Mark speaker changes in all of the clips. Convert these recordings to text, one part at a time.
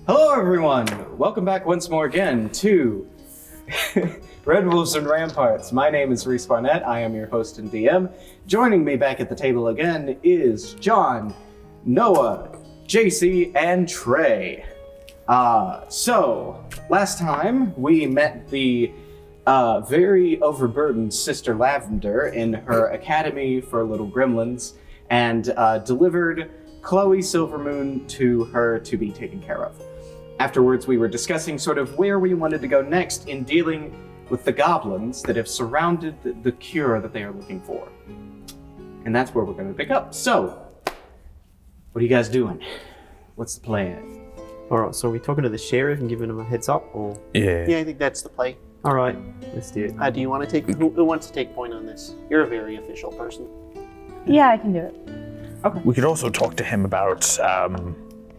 Speaker 1: Hello everyone! Welcome back once more again to Redwolves and Ramparts. My name is Reese Barnett, I am your host and DM. Joining me back at the table again is John, Noah, JC, and Trey. So, last time we met the very overburdened Sister Lavender in her Academy for Little Gremlins and delivered Chloe Silvermoon to her to be taken care of. Afterwards, we were discussing sort of where we wanted to go next in dealing with the goblins that have surrounded the cure that they are looking for. And that's where we're going to pick up. So, what are you guys doing? What's the plan?
Speaker 2: All right, so are we talking to the sheriff and giving him a heads up, or?
Speaker 3: Yeah, I think that's the play.
Speaker 2: All right, let's do it.
Speaker 3: Do you want to take? Who wants to take point on this? You're a very official person.
Speaker 4: Yeah, I can do it.
Speaker 1: Okay.
Speaker 5: We could also talk to him about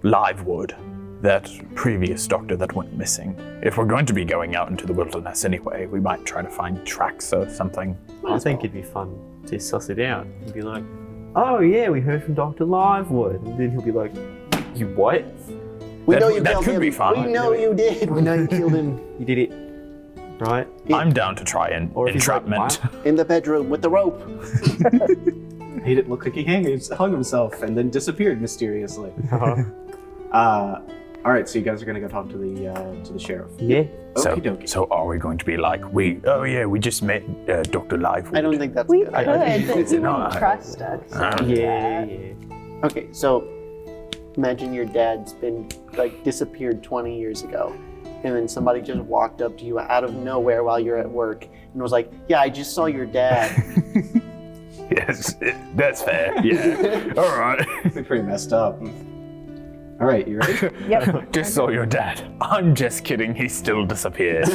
Speaker 5: Livewood, that previous doctor that went missing. If we're going to be going out into the wilderness anyway, we might try to find tracks or something.
Speaker 2: I think it'd be fun to suss it out and be like, oh yeah, we heard from Dr. Livewood. And then he'll be like, you what?
Speaker 3: We
Speaker 5: That-
Speaker 3: know you
Speaker 5: that
Speaker 3: killed
Speaker 5: could
Speaker 3: him.
Speaker 5: be fun.
Speaker 3: We know you did.
Speaker 2: We know you killed him. You did it. Right?
Speaker 5: I'm down to try
Speaker 2: Or if he's like,
Speaker 5: entrapment.
Speaker 3: In the bedroom with the rope.
Speaker 1: He didn't look like he hung himself and then disappeared mysteriously. All right, so you guys are gonna go talk to the sheriff.
Speaker 2: Yeah.
Speaker 1: Okie dokie.
Speaker 5: So are we going to be like, we just met Dr. Livewood?
Speaker 3: I don't think that's
Speaker 4: We
Speaker 3: good.
Speaker 4: could, but
Speaker 5: Is
Speaker 4: you
Speaker 5: it not?
Speaker 4: wouldn't trust us.
Speaker 2: Yeah.
Speaker 3: Okay, so imagine your dad's been disappeared 20 years ago, and then somebody just walked up to you out of nowhere while you're at work and was like, "Yeah, I just saw your dad."
Speaker 5: Yes, that's fair. Yeah. All right.
Speaker 1: We're pretty messed up. All right, you ready?
Speaker 4: Yep.
Speaker 5: Just saw your dad. I'm just kidding. He still disappeared.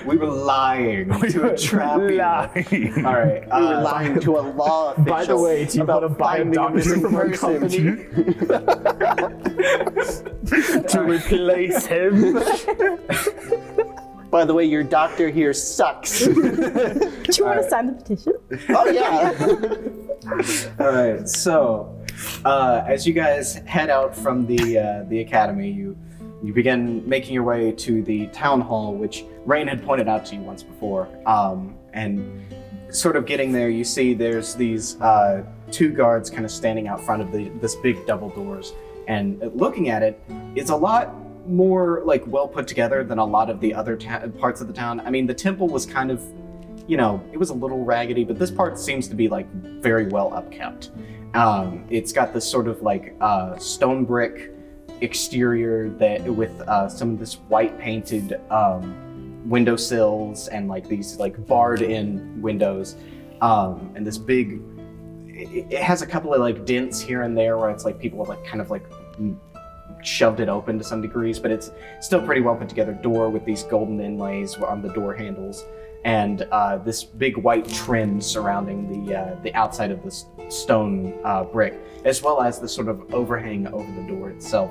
Speaker 1: We were lying to trap you.
Speaker 5: Lying.
Speaker 1: All right.
Speaker 3: We were lying to a law official.
Speaker 2: By the way, do you
Speaker 3: about
Speaker 2: want to buy a
Speaker 3: finding
Speaker 2: doctor
Speaker 3: missing
Speaker 2: from our
Speaker 3: person.
Speaker 2: company?
Speaker 5: To replace him.
Speaker 3: By the way, your doctor here sucks.
Speaker 4: Do you want to sign the petition?
Speaker 3: Oh yeah.
Speaker 1: All right. So, as you guys head out from the academy, you begin making your way to the town hall, which Rain had pointed out to you once before. And sort of getting there, you see there's these two guards kind of standing out front of this big double doors, and looking at it, it's a lot more well put together than a lot of the other parts of the town. I mean, the temple was kind of, it was a little raggedy, but this part seems to be very well upkept. It's got this sort of stone brick exterior that with some of this white painted windowsills and these barred in windows, and this big. It has a couple of dents here and there where it's people have kind of shoved it open to some degrees, but it's still pretty well put together door with these golden inlays on the door handles, and this big white trim surrounding the outside of this stone brick, as well as the sort of overhang over the door itself.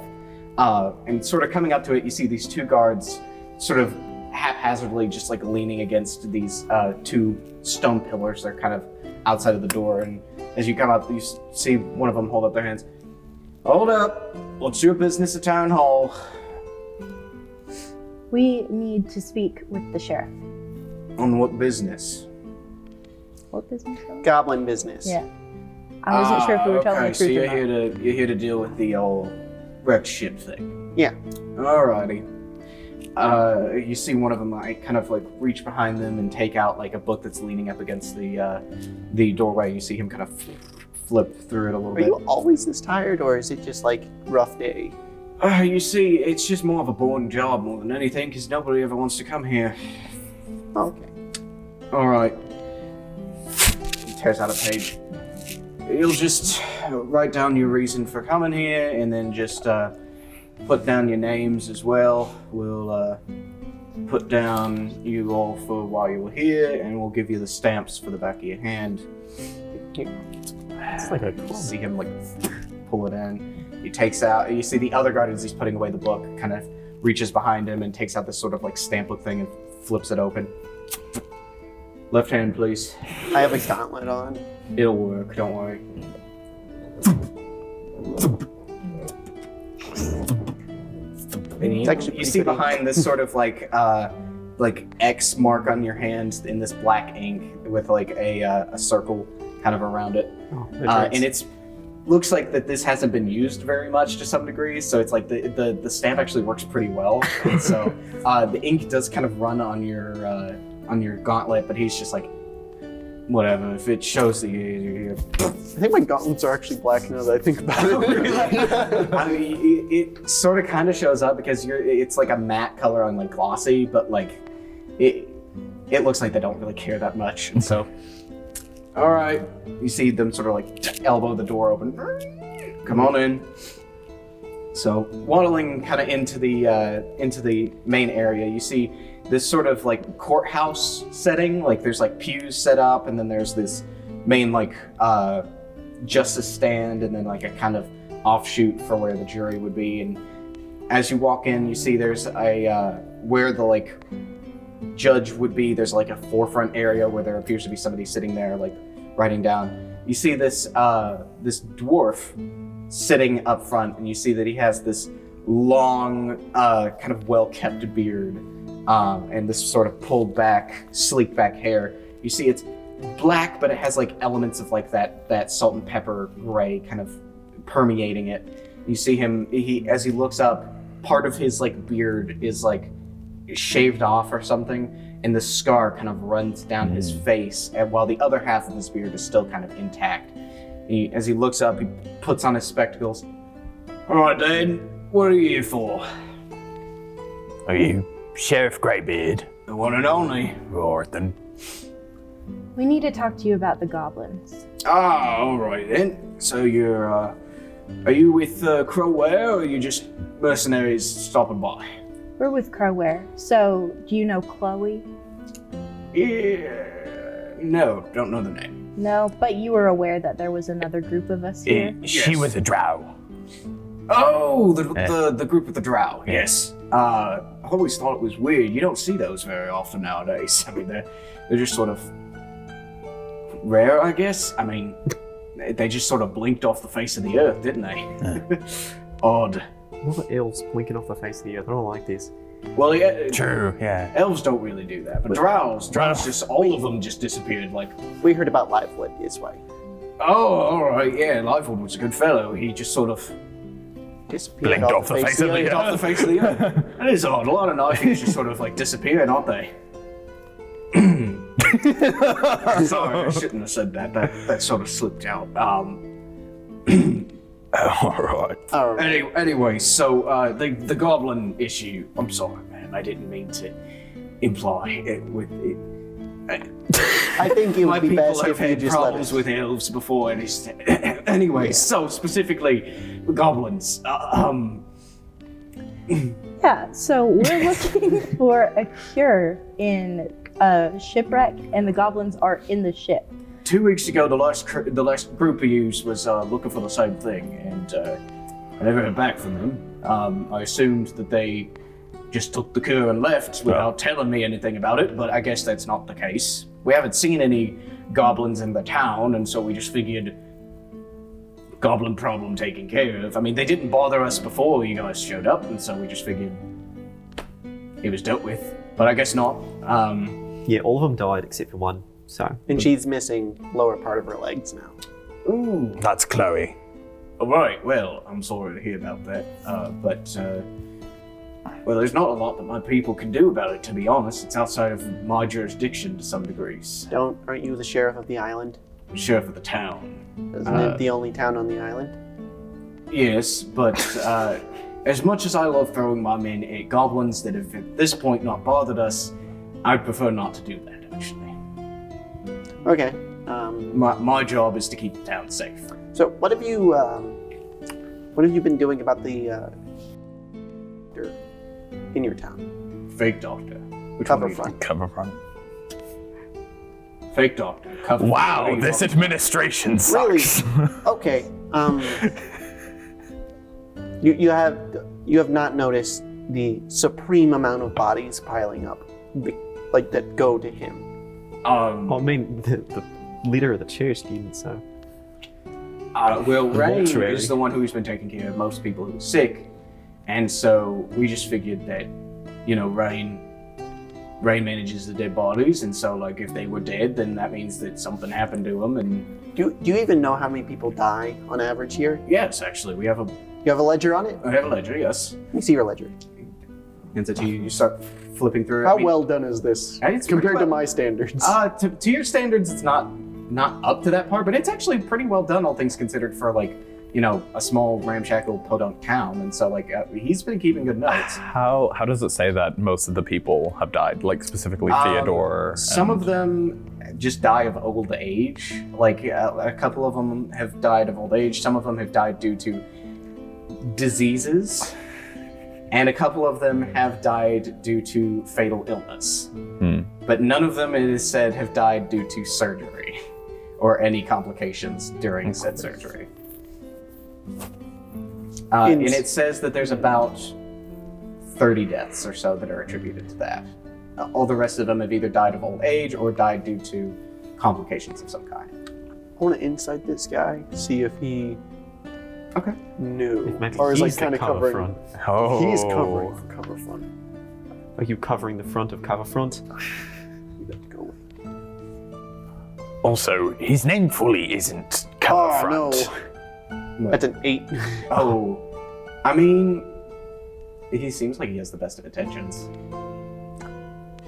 Speaker 1: And sort of coming up to it, you see these two guards sort of haphazardly just leaning against these two stone pillars. They're kind of outside of the door, and as you come up, you see one of them hold up their hands. Hold up. What's your business at town hall?
Speaker 4: We need to speak with the sheriff.
Speaker 1: On what business?
Speaker 4: What business? Sheriff?
Speaker 3: Goblin business.
Speaker 4: Yeah. I wasn't sure if we were telling the truth
Speaker 1: so
Speaker 4: or not.
Speaker 1: you're here to deal with the old wrecked ship thing.
Speaker 3: Yeah.
Speaker 1: Alrighty. You see one of them kind of reach behind them and take out a book that's leaning up against the doorway. You see him kind of flip through it a little
Speaker 3: Are
Speaker 1: bit.
Speaker 3: you always this tired, or is it just rough day?
Speaker 1: You see, it's just more of a boring job more than anything, because nobody ever wants to come here.
Speaker 3: Okay.
Speaker 1: Alright. He tears out a page. You'll just write down your reason for coming here, and then just put down your names as well. We'll put down you all for why you were here, and we'll give you the stamps for the back of your hand.
Speaker 2: It's like a club.
Speaker 1: See him pull it in. He takes out, you see the other guard as he's putting away the book, kind of reaches behind him and takes out this sort of stamp book thing and flips it open. Left hand, please.
Speaker 3: I have a gauntlet on.
Speaker 1: It'll work, don't worry. And
Speaker 3: It's
Speaker 1: you,
Speaker 3: actually
Speaker 1: you
Speaker 3: pretty
Speaker 1: see
Speaker 3: good ink.
Speaker 1: behind this sort of like X mark on your hand in this black ink with like a circle kind of around it.
Speaker 2: Oh,
Speaker 1: And it's looks like that this hasn't been used very much to some degree, so it's like the stamp actually works pretty well. And so the ink does kind of run on your gauntlet, but he's just like, whatever. If it shows that you
Speaker 3: I think my gauntlets are actually black now that I think about it.
Speaker 1: I mean, it sort of kind of shows up because it's like a matte color on like glossy, but like it looks like they don't really care that much. And so, all right, you see them sort of like elbow the door open. Come on in. So waddling kind of into the main area, you see this sort of like courthouse setting. Like there's like pews set up, and then there's this main like justice stand, and then like a kind of offshoot for where the jury would be. And as you walk in, you see there's a where the like judge would be. There's like a forefront area where there appears to be somebody sitting there like writing down. You see this this dwarf sitting up front, and you see that he has this long kind of well-kept beard and this sort of pulled back, sleek back hair. You see it's black, but it has like elements of like that salt and pepper gray kind of permeating it. You see him, as he looks up, part of his like beard is like shaved off or something, and the scar kind of runs down his face, and while the other half of his beard is still kind of intact. As he looks up, he puts on his spectacles. All right, Dad, what are you here for?
Speaker 5: Are you Sheriff Greybeard?
Speaker 1: The one and only.
Speaker 5: All right then.
Speaker 4: We need to talk to you about the goblins.
Speaker 1: Ah, all right then. So are you with Crowware, or are you just mercenaries stopping by?
Speaker 4: We're with Crowware. So, do you know Chloe?
Speaker 1: Yeah. No, don't know the name.
Speaker 4: No, but you were aware that there was another group of us here?
Speaker 5: She
Speaker 1: Yes.
Speaker 5: was a drow.
Speaker 1: Oh, the group with the drow. Yes. I always thought it was weird. You don't see those very often nowadays. I mean, they're just sort of rare, I guess. I mean, they just sort of blinked off the face of the earth, didn't they? Odd.
Speaker 2: What are elves blinking off the face of the earth? I don't like this.
Speaker 1: Well, yeah,
Speaker 5: True, yeah.
Speaker 1: elves don't really do that, but drows just all of them just disappeared. Like,
Speaker 3: We heard about Livewood is why.
Speaker 1: oh, all right, yeah, Livewood was a good fellow. He just sort of
Speaker 3: Disappeared
Speaker 5: Blinked off the face of the
Speaker 1: blinked off the face of the earth. That is odd. A lot of knifings just sort of like disappear, aren't they? Sorry, I shouldn't have said that. That sort of slipped out.
Speaker 5: All right.
Speaker 1: Anyway, so the goblin issue. I'm sorry, man. I didn't mean to imply it with it.
Speaker 3: I think it
Speaker 1: My
Speaker 3: would be
Speaker 1: people
Speaker 3: best
Speaker 1: have
Speaker 3: if you
Speaker 1: had
Speaker 3: just let
Speaker 1: problems
Speaker 3: us.
Speaker 1: with elves before, and it's anyway. So specifically, the goblins.
Speaker 4: Yeah, so we're looking for a cure in a shipwreck, and the goblins are in the ship.
Speaker 1: 2 weeks ago, the last group of yous was looking for the same thing, and I never heard back from them. I assumed that they just took the cure and left without telling me anything about it, but I guess that's not the case. We haven't seen any goblins in the town, and so we just figured goblin problem taken care of. I mean, they didn't bother us before you guys showed up, and so we just figured it was dealt with, but I guess not.
Speaker 2: Yeah, all of them died except for one. So.
Speaker 3: And she's missing lower part of her legs now.
Speaker 1: Ooh.
Speaker 5: That's Chloe.
Speaker 1: All right, well, I'm sorry to hear about that, but well, there's not a lot that my people can do about it, to be honest. It's outside of my jurisdiction to some degrees.
Speaker 3: Aren't you the sheriff of the island?
Speaker 1: I'm sheriff of the town.
Speaker 3: Isn't it the only town on the island?
Speaker 1: Yes, but as much as I love throwing my men at goblins that have at this point not bothered us, I'd prefer not to do that, actually.
Speaker 3: Okay.
Speaker 1: My job is to keep the town safe.
Speaker 3: So what have you been doing about the in your town?
Speaker 1: Fake doctor. Which
Speaker 3: Cover
Speaker 1: one are you-
Speaker 3: front.
Speaker 5: Cover front.
Speaker 1: Fake doctor. Cover
Speaker 5: Wow,
Speaker 1: front.
Speaker 5: this administration
Speaker 3: Really?
Speaker 5: sucks.
Speaker 3: Okay. You have not noticed the supreme amount of bodies piling up, like that go to him.
Speaker 2: I mean, the leader of the church didn't, so.
Speaker 1: Well, Ray
Speaker 2: mortuary.
Speaker 1: is the one who's been taking care of most people who's sick, And so we just figured that, Rain manages the dead bodies, and so like if they were dead, then that means that something happened to them. And
Speaker 3: Do you even know how many people die on average here?
Speaker 1: yes, actually, we have a
Speaker 3: You have a ledger on it?
Speaker 1: I have a ledger. Yes,
Speaker 3: Let me see your ledger.
Speaker 1: and so you start flipping through it.
Speaker 3: How well done is this
Speaker 1: It's
Speaker 3: compared
Speaker 1: pretty
Speaker 3: to my standards?
Speaker 1: to your standards, it's not up to that part, but it's actually pretty well done, all things considered, for like a small ramshackle podunk town. And so like he's been keeping good notes.
Speaker 5: How does it say that most of the people have died? Like specifically Theodore?
Speaker 1: Some of them just die of old age. Like a couple of them have died of old age. Some of them have died due to diseases. And a couple of them have died due to fatal illness. But none of them, it is said, have died due to surgery or any complications during said surgery. And it says that there's about 30 deaths or so that are attributed to that. All the rest of them have either died of old age or died due to complications of some kind.
Speaker 3: I want to insight this guy, see if he knew.
Speaker 2: Maybe
Speaker 3: Or is like
Speaker 2: he's the
Speaker 3: kind of
Speaker 2: cover
Speaker 3: covering.
Speaker 2: front.
Speaker 5: Oh.
Speaker 3: He's covering for cover front.
Speaker 2: Are you covering the front of cover front?
Speaker 3: We got to go with.
Speaker 5: Also, his name fully isn't cover
Speaker 3: Oh,
Speaker 5: front.
Speaker 3: no. That's an 8.
Speaker 1: Oh, I mean, he seems like he has the best of intentions.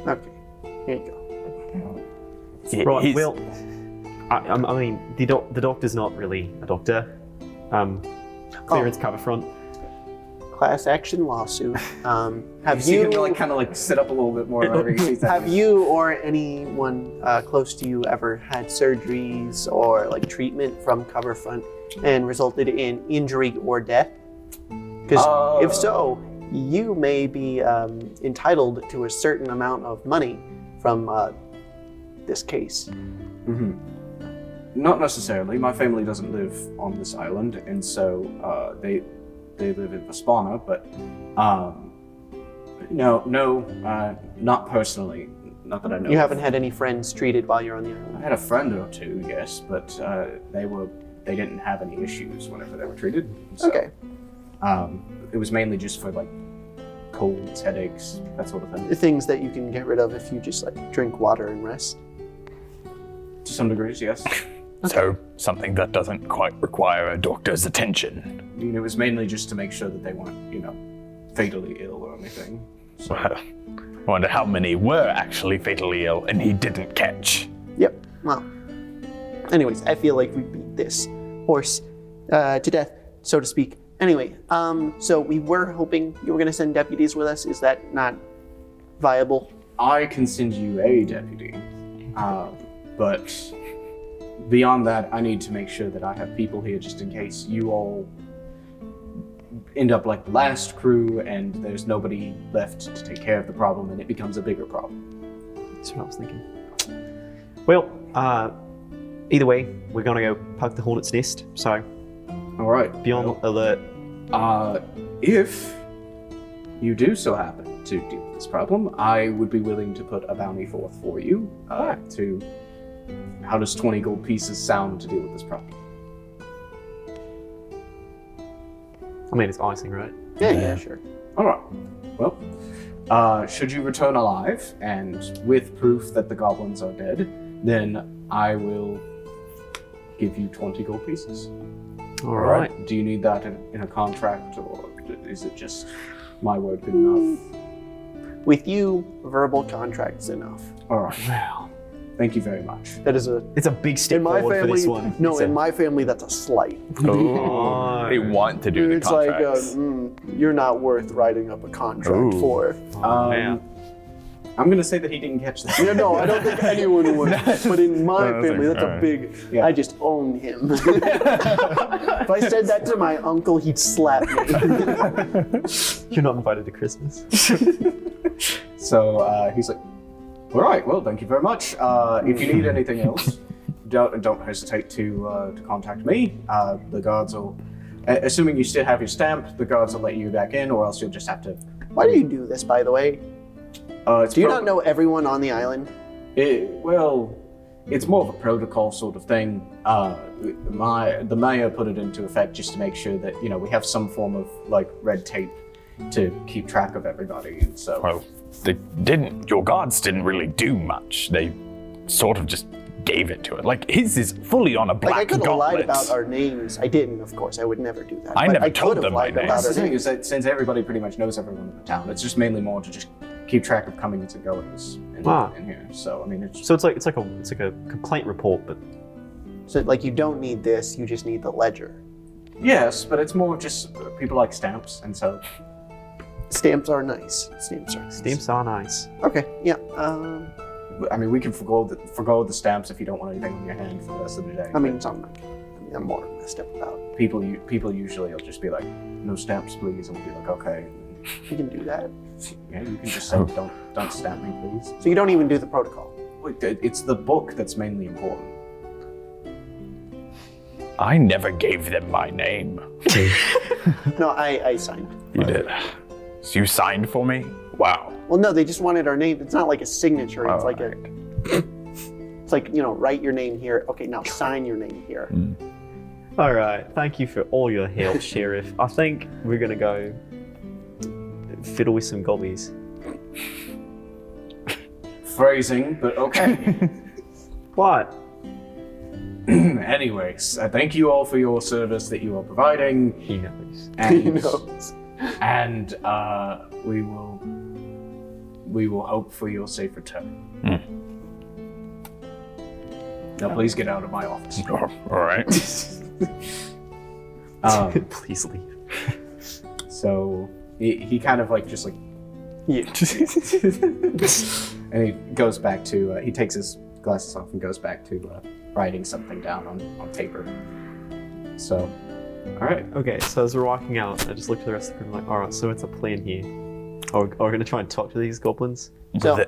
Speaker 3: Okay, here you go.
Speaker 2: Right,
Speaker 5: He's-
Speaker 2: well, I mean, the doctor's not really a doctor. Clearance cover front.
Speaker 3: Class action lawsuit. Have
Speaker 1: You see him
Speaker 3: you
Speaker 1: kind of sit up a little bit more whenever he sees that.
Speaker 3: have you or anyone close to you ever had surgeries or like treatment from cover front and resulted in injury or death? Because if so, you may be entitled to a certain amount of money from this case.
Speaker 1: Mm-hmm. Not necessarily. My family doesn't live on this island, and so they live in Vespana. But no, not personally. Not that I know.
Speaker 3: You
Speaker 1: of.
Speaker 3: haven't had any friends treated while you're on the island?
Speaker 1: I had a friend or two, yes, but they didn't have any issues whenever they were treated. So,
Speaker 3: Okay.
Speaker 1: It was mainly just for like colds, headaches, that sort of thing.
Speaker 3: The things that you can get rid of if you just like drink water and rest.
Speaker 1: To some degrees, yes.
Speaker 5: So, something that doesn't quite require a doctor's attention.
Speaker 1: It was mainly just to make sure that they weren't, fatally ill or anything. So,
Speaker 5: I wonder how many were actually fatally ill and he didn't catch.
Speaker 3: Yep. Well. Anyways, I feel like we beat this horse to death, so to speak. Anyway, so we were hoping you were going to send deputies with us. Is that not viable?
Speaker 1: I can send you a deputy, but beyond that, I need to make sure that I have people here just in case you all end up like the last crew and there's nobody left to take care of the problem and it becomes a bigger problem.
Speaker 2: That's what I was thinking. Well, either way, we're gonna go poke the hornet's nest. So
Speaker 1: All right.
Speaker 2: be on alert.
Speaker 1: If you do so happen to deal with this problem, I would be willing to put a bounty forth for you to... How does 20 gold pieces sound to deal with this problem?
Speaker 2: I mean, it's icing, right?
Speaker 3: Yeah, sure.
Speaker 1: All right. Well, should you return alive and with proof that the goblins are dead, then I will give you 20 gold pieces.
Speaker 2: All right.
Speaker 1: Do you need that in a contract, or is it just my word good enough?
Speaker 3: With you, verbal contract's enough.
Speaker 1: All right.
Speaker 2: Well,
Speaker 1: Thank you very much.
Speaker 3: That is a
Speaker 2: it's a big step
Speaker 3: in my
Speaker 2: forward
Speaker 3: family.
Speaker 2: for this one.
Speaker 3: No,
Speaker 2: It's a-
Speaker 3: in my family, that's a slight.
Speaker 5: Oh, they want to do the
Speaker 3: It's like
Speaker 5: contracts.
Speaker 3: you're not worth writing up a contract
Speaker 5: Ooh.
Speaker 3: for.
Speaker 2: man.
Speaker 1: I'm gonna say that he didn't catch that.
Speaker 3: Yeah, no, I don't think anyone would. But in my
Speaker 5: No, it's
Speaker 3: family,
Speaker 5: like,
Speaker 3: that's a
Speaker 5: alright.
Speaker 3: big.
Speaker 1: Yeah.
Speaker 3: I just own him. If I said that to my uncle, he'd slap me.
Speaker 2: You're not invited to Christmas.
Speaker 1: So he's like, all right, well, thank you very much. If you need anything else, don't hesitate to contact me. The guards will, assuming you still have your stamp, the guards will let you back in, or else you'll just have to.
Speaker 3: Why do you do this, by the way?
Speaker 1: It's
Speaker 3: Do you not know everyone on the island?
Speaker 1: Well, it's more of a protocol sort of thing. The mayor put it into effect just to make sure that we have some form of like red tape to keep track of everybody. And so,
Speaker 5: Well, your guards didn't really do much. They sort of just gave it to it. Like, his is fully on a black
Speaker 3: Like, I could have
Speaker 5: gauntlet.
Speaker 3: lied about our names. I didn't, of course. I would never do that.
Speaker 5: I
Speaker 3: But
Speaker 5: never told
Speaker 3: could have
Speaker 5: them my
Speaker 3: lied
Speaker 5: names.
Speaker 3: about
Speaker 1: that's the
Speaker 3: our
Speaker 1: thing
Speaker 3: names.
Speaker 1: is that since everybody pretty much knows everyone in the town, it's just mainly more to just keep track of comings and goings in here. So I mean, it's
Speaker 2: So it's like a complaint report, but
Speaker 3: So, like, you don't need this. You just need the ledger.
Speaker 1: yes, but it's more just people like stamps, and so
Speaker 3: Stamps are nice. Stamps are nice.
Speaker 2: stamps are nice.
Speaker 3: Okay, yeah.
Speaker 1: I mean we can forgo the stamps if you don't want anything on your hand for the rest of the day.
Speaker 3: I mean, I'm more messed up about.
Speaker 1: people usually will just be like, no stamps, please, and we'll be like, okay.
Speaker 3: You can do that.
Speaker 1: Yeah, you can just say, don't stamp me, please.
Speaker 3: So you don't even do the protocol.
Speaker 1: Wait, it's the book that's mainly important.
Speaker 5: I never gave them my name.
Speaker 3: No, I signed.
Speaker 5: You did. So you signed for me? Wow.
Speaker 3: Well, no, they just wanted our name. It's not like a signature. It's like
Speaker 5: Alright.
Speaker 3: it's like, write your name here. Okay, now sign your name here.
Speaker 2: All right, thank you for all your help, Sheriff. I think we're gonna go fiddle with some gobbies.
Speaker 1: Phrasing, but okay.
Speaker 2: What?
Speaker 1: Anyways, thank you all for your service that you are providing.
Speaker 2: He knows.
Speaker 1: And,
Speaker 3: knows?
Speaker 1: and we will hope for your safe return. Now please get out of my office.
Speaker 5: Oh, all right.
Speaker 2: Please leave.
Speaker 1: So he kind of like just like,
Speaker 3: Yeah.
Speaker 1: and he goes back to he takes his glasses off and goes back to writing something down on paper. So, all right.
Speaker 2: Okay, so as we're walking out, I just look at the rest of the group and I'm like, all right, so what's the plan here? Are we going to try and talk to these goblins?
Speaker 3: So-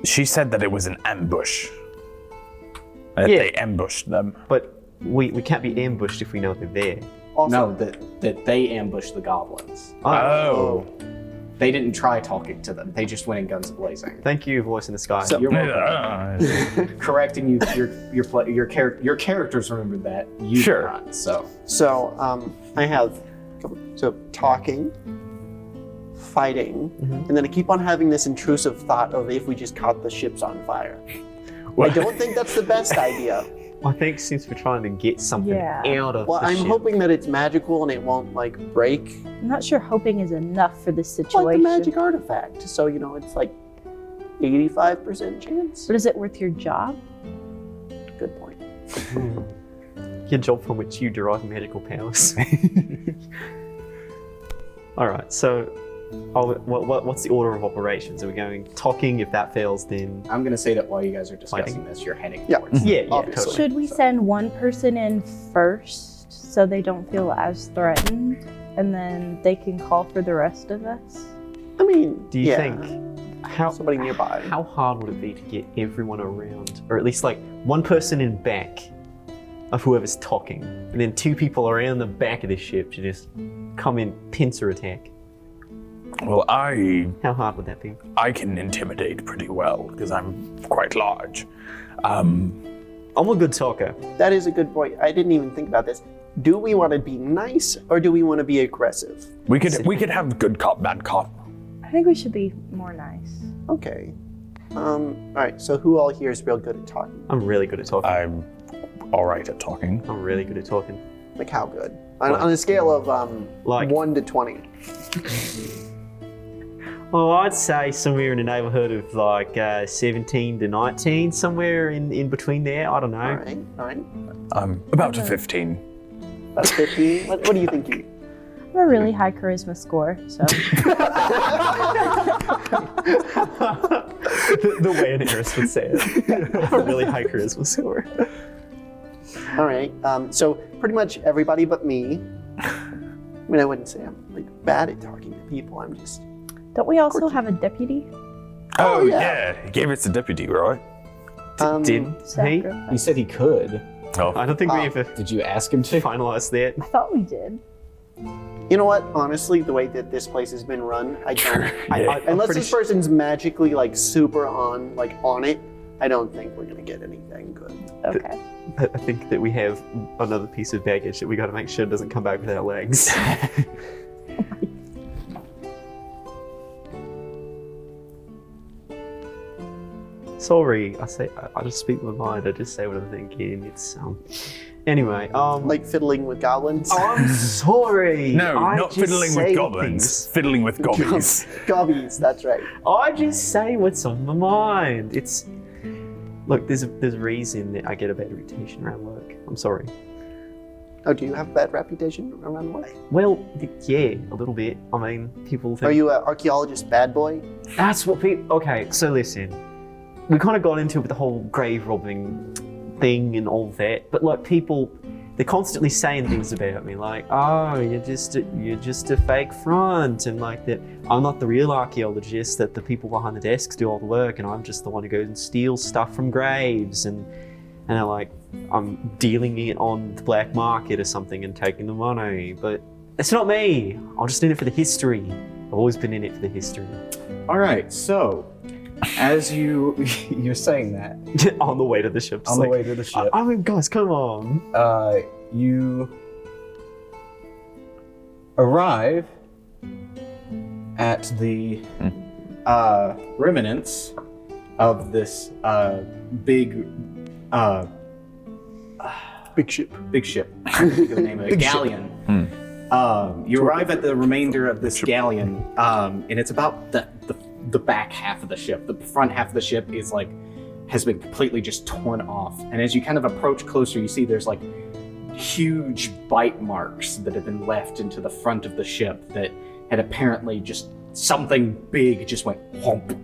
Speaker 5: She said that it was an ambush. That
Speaker 2: Yeah.
Speaker 5: they ambushed them.
Speaker 2: But we can't be ambushed if we know they're there.
Speaker 3: Also,
Speaker 1: No, that they ambushed the goblins.
Speaker 5: Oh.
Speaker 1: They didn't try talking to them. They just went in guns blazing.
Speaker 2: Thank you, voice in the sky.
Speaker 3: So-
Speaker 1: You're welcome. Correcting you, your characters remembered that. You
Speaker 5: Sure.
Speaker 1: did not. So
Speaker 3: I have talking, fighting, and then I keep on having this intrusive thought of if we just caught the ships on fire. I don't think that's the best idea.
Speaker 2: I think since we're trying to get something
Speaker 4: Yeah.
Speaker 2: out of
Speaker 3: Well,
Speaker 2: the
Speaker 3: I'm
Speaker 2: ship,
Speaker 3: hoping that it's magical and it won't like break
Speaker 4: I'm not sure hoping is enough for this
Speaker 3: like the
Speaker 4: situation.
Speaker 3: magic artifact. So it's like 85% chance.
Speaker 4: But is it worth your job?
Speaker 3: Good point.
Speaker 2: your job from which you derive magical powers. All right, so what's the order of operations? Are we going talking? If that fails, then
Speaker 1: I'm gonna say that while you guys are discussing
Speaker 2: Fighting?
Speaker 1: this, you're heading
Speaker 3: Yeah.
Speaker 1: towards.
Speaker 2: yeah,
Speaker 3: Obviously.
Speaker 2: totally.
Speaker 4: Should we send one person in first so they don't feel as threatened, and then they can call for the rest of us?
Speaker 3: I mean,
Speaker 2: Do you think
Speaker 3: somebody nearby?
Speaker 2: How hard would it be to get everyone around, or at least like one person in back of whoever's talking, and then two people around the back of the ship to just come in pincer attack?
Speaker 5: Well,
Speaker 2: How hard would that be?
Speaker 5: I can intimidate pretty well because I'm quite large.
Speaker 2: I'm a good talker.
Speaker 3: That is a good point. I didn't even think about this. Do we want to be nice or do we want to be aggressive?
Speaker 5: We could have good cop, bad cop.
Speaker 4: I think we should be more nice.
Speaker 3: Okay. All right. So who all here is real good at talking?
Speaker 2: I'm really good at talking.
Speaker 5: I'm all right at talking.
Speaker 2: I'm really good at talking.
Speaker 3: Like how good? On a scale of
Speaker 2: Like-
Speaker 3: 1 to 20.
Speaker 2: Oh, I'd say somewhere in the neighborhood of like 17 to 19, somewhere in between there. I don't know.
Speaker 3: All right. All right.
Speaker 5: About a 15.
Speaker 3: About 15. What do you think? You?
Speaker 4: I have a really high charisma score, so
Speaker 2: the way an heiress would say it. A really high charisma score.
Speaker 3: All right. So pretty much everybody but me. I mean, I wouldn't say I'm like bad at talking to people. I'm just.
Speaker 4: don't we also have a deputy?
Speaker 5: Oh,
Speaker 3: yeah.
Speaker 5: yeah. He gave us a deputy, right?
Speaker 2: Did he?
Speaker 4: Sacrifice.
Speaker 1: He said he could.
Speaker 5: Oh,
Speaker 2: I don't think we ever
Speaker 1: Did you ask him to?
Speaker 2: finalized that.
Speaker 4: I thought we did.
Speaker 3: You know what? Honestly, the way that this place has been run, I don't.
Speaker 2: I'm
Speaker 3: Unless
Speaker 2: pretty
Speaker 3: this
Speaker 2: sure-
Speaker 3: person's magically like super on it, I don't think we're gonna get anything good.
Speaker 4: Okay.
Speaker 2: I think that we have another piece of baggage that we got to make sure doesn't come back with our legs. Sorry, I just speak my mind. I just say what I'm thinking. It's Anyway,
Speaker 3: Like fiddling with goblins.
Speaker 2: I'm sorry.
Speaker 5: No,
Speaker 2: I
Speaker 5: not
Speaker 2: just
Speaker 5: fiddling with
Speaker 2: say
Speaker 5: goblins.
Speaker 2: things.
Speaker 5: Fiddling with gobbies.
Speaker 3: Gobbies, that's right.
Speaker 2: I just say what's on my mind. Look. There's a reason that I get a bad reputation around work. I'm sorry.
Speaker 3: Oh, do you have a bad reputation around work?
Speaker 2: Well, yeah, a little bit. I mean, people think.
Speaker 3: Are you an archaeologist bad boy?
Speaker 2: That's what people. Okay, so listen, we kind of got into it with the whole grave robbing thing and all that, but like people, they're constantly saying things about me, like, "Oh, you're just a fake front," and like that. I'm not the real archaeologist. That the people behind the desks do all the work, and I'm just the one who goes and steals stuff from graves, and they're like, I'm dealing it on the black market or something and taking the money, but it's not me. I'm just in it for the history. I've always been in it for the history.
Speaker 1: All right, so as you're saying that
Speaker 2: On the way to the ship.
Speaker 1: on the way to the ship,
Speaker 2: I mean, guys, come on.
Speaker 1: you arrive at the remnants of this big
Speaker 3: Big ship.
Speaker 1: I can't think of the name of it. Galleon. You arrive at the remainder of this galleon, and it's about the back half of the ship. The front half of the ship is has been completely just torn off. And as you kind of approach closer, you see there's huge bite marks that have been left into the front of the ship that had apparently just something big just went whomp,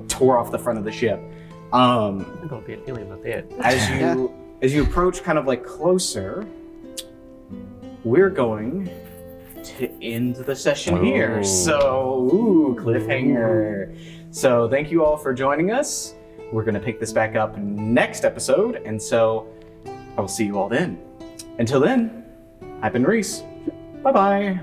Speaker 1: tore off the front of the ship.
Speaker 2: I'm gonna be a feeling about that.
Speaker 1: As you approach kind of closer, we're going to end the session here. So, cliffhanger. So thank you all for joining us. We're going to pick this back up next episode, and so I will see you all then. Until then, I've been Reese. Bye-bye.